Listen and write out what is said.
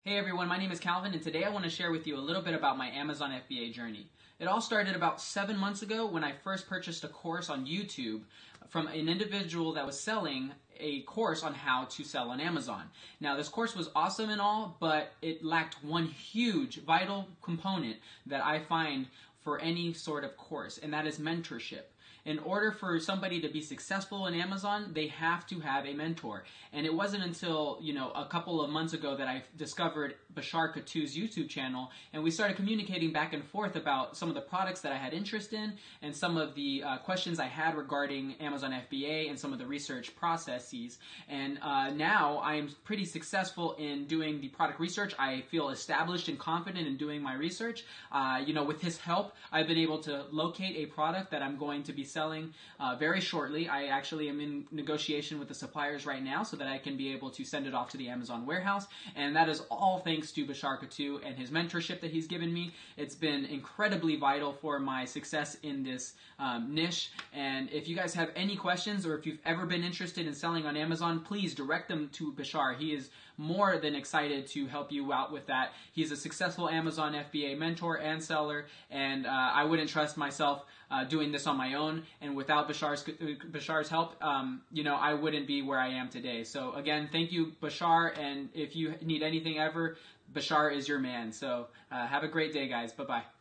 Hey everyone, my name is Calvin, and today I want to share with you a little bit about my Amazon FBA journey. It all started about 7 months ago when I first purchased a course on YouTube from an individual that was selling a course on how to sell on Amazon. Now, this course was awesome and all, but it lacked one huge, vital component that I find for any sort of course, and that is mentorship. In order for somebody to be successful in Amazon, they have to have a mentor. And it wasn't until, a couple of months ago that I discovered Bashar Katu's YouTube channel, and we started communicating back and forth about some of the products that I had interest in and some of the questions I had regarding Amazon FBA and some of the research processes. And now I am pretty successful in doing the product research. I feel established and confident in doing my research. With his help, I've been able to locate a product that I'm going to be selling very shortly. I actually am in negotiation with the suppliers right now so that I can be able to send it off to the Amazon warehouse, and that is all thanks to Bashar Katu and his mentorship that he's given me. It's been incredibly vital for my success in this niche, and if you guys have any questions or if you've ever been interested in selling on Amazon, please direct them to Bashar. He is more than excited to help you out with that. He's a successful Amazon FBA mentor and seller, and I wouldn't trust myself doing this on my own, and without Bashar's help, I wouldn't be where I am today. So again, thank you, Bashar, and if you need anything ever, Bashar is your man. So have a great day, guys. Bye-bye.